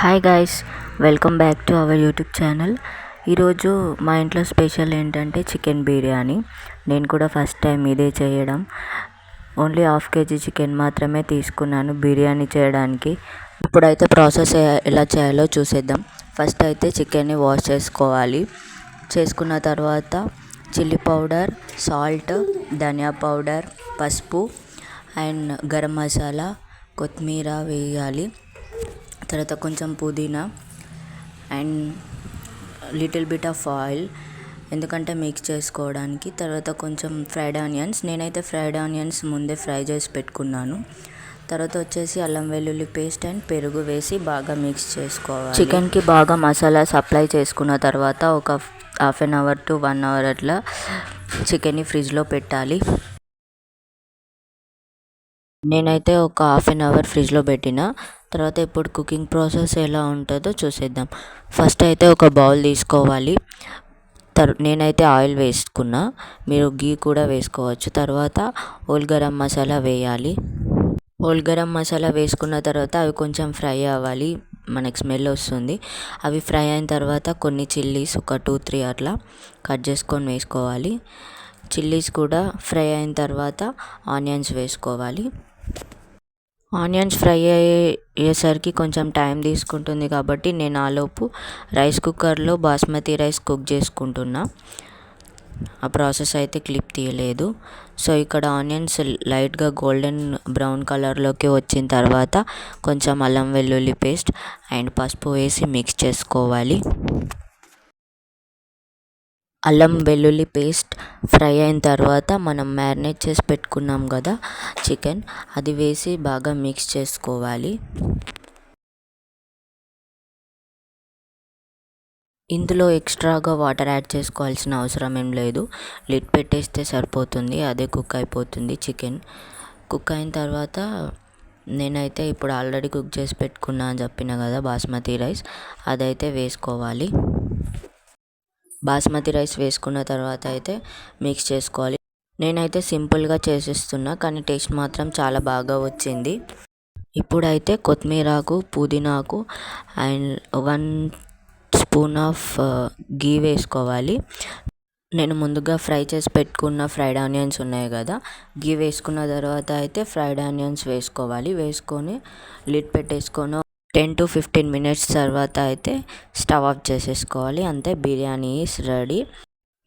Hi guys, welcome back to our YouTube channel. ఈరోజు మా ఇంట్లో స్పెషల్ ఏంటంటే చికెన్ బిర్యానీ. నేను కూడా ఫస్ట్ టైం ఇదే చేయడం. ఓన్లీ హాఫ్ కేజీ చికెన్ మాత్రమే తీసుకున్నాను బిర్యానీ చేయడానికి. ఇప్పుడైతే ప్రాసెస్ ఎలా చేయాలో చూసేద్దాం. ఫస్ట్ అయితే చికెన్ని వాష్ చేసుకోవాలి. చేసుకున్న తర్వాత చిల్లీ పౌడర్, సాల్ట్, ధనియా పౌడర్, పసుపు అండ్ గరం మసాలా, కొత్తిమీర వేయాలి. తర్వాత కొంచెం పుదీనా and little bit of oil, ఎందుకంటే మిక్స్ చేసుకోవడానికి. తర్వాత కొంచెం ఫ్రైడ్ ఆనియన్స్, నేనైతే ఫ్రైడ్ ఆనియన్స్ ముందే ఫ్రై చేసి పెట్టుకున్నాను. తర్వాత వచ్చేసి అల్లం వెల్లుల్లి పేస్ట్ అండ్ పెరుగు వేసి బాగా మిక్స్ చేసుకోవాలి. చికెన్కి బాగా మసాలా సప్లై చేసుకున్న తర్వాత ఒక half an hour to 1 hour అట్లా చికెన్ని ఫ్రిడ్జ్లో పెట్టాలి. నేనైతే ఒక హాఫ్ అన్ అవర్ ఫ్రిడ్జ్లో పెట్టిన తర్వాత ఇప్పుడు కుకింగ్ ప్రాసెస్ ఎలా ఉంటుందో చూసేద్దాం. ఫస్ట్ అయితే ఒక బౌల్ తీసుకోవాలి. నేనైతే ఆయిల్ వేసుకున్నా, మీరు గీ కూడా వేసుకోవచ్చు. తర్వాత హోల్ గరం మసాలా వేయాలి. హోల్ గరం మసాలా వేసుకున్న తర్వాత అవి కొంచెం ఫ్రై అవ్వాలి, మనకి స్మెల్ వస్తుంది. అవి ఫ్రై అయిన తర్వాత కొన్ని చిల్లీస్ ఒక 2-3 అట్లా కట్ చేసుకొని వేసుకోవాలి. చిల్లీస్ కూడా ఫ్రై అయిన తర్వాత ఆనియన్స్ వేసుకోవాలి. ఆనియన్స్ ఫ్రై అయ్యేసరికి కొంచెం టైం తీసుకుంటుంది కాబట్టి నేను ఆలోపు రైస్ కుక్కర్లో బాస్మతి రైస్ కుక్ చేసుకుంటున్నా. ఆ ప్రాసెస్ అయితే క్లిప్ తీయలేదు. సో ఇక్కడ ఆనియన్స్ లైట్గా గోల్డెన్ బ్రౌన్ కలర్లోకి వచ్చిన తర్వాత కొంచెం అల్లం వెల్లుల్లి పేస్ట్ అండ్ పసుపు వేసి మిక్స్ చేసుకోవాలి. అల్లం వెల్లుల్లి పేస్ట్ ఫ్రై అయిన తర్వాత మనం మ్యారినేట్ చేసి పెట్టుకున్నాం కదా చికెన్, అది వేసి బాగా మిక్స్ చేసుకోవాలి. ఇందులో ఎక్స్ట్రాగా వాటర్ యాడ్ చేసుకోవాల్సిన అవసరం ఏం లేదు, లిడ్ పెట్టేస్తే సరిపోతుంది, అదే కుక్ అయిపోతుంది చికెన్. కుక్ అయిన తర్వాత నేనైతే ఇప్పుడు ఆల్రెడీ కుక్ చేసి పెట్టుకున్నా అని చెప్పిన కదా బాస్మతి రైస్, అదైతే వేసుకోవాలి. బాస్మతి రైస్ వేసుకున్న తర్వాత అయితే మిక్స్ చేసుకోవాలి. నేనైతే సింపుల్గా చేసేస్తున్నా కానీ టేస్ట్ మాత్రం చాలా బాగా వచ్చింది. ఇప్పుడైతే కొత్తిమీరాకు, పుదీనాకు అండ్ 1 స్పూన్ ఆఫ్ గీ వేసుకోవాలి. నేను ముందుగా ఫ్రై చేసి పెట్టుకున్న ఫ్రైడ్ ఆనియన్స్ ఉన్నాయి కదా, గీ వేసుకున్న తర్వాత అయితే ఫ్రైడ్ ఆనియన్స్ వేసుకోవాలి. వేసుకొని లిడ్ పెట్టేసుకొని 10 to 15 minutes తర్వాత అయితే స్టవ్ ఆఫ్ చేసేసుకోవాలి. అంతే, బిర్యానీ ఈస్ రెడీ.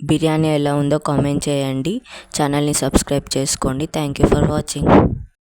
బిర్యానీ ఎలా ఉందో కామెంట్ చేయండి, ఛానల్ని సబ్స్క్రైబ్ చేసుకోండి. Thank you for watching.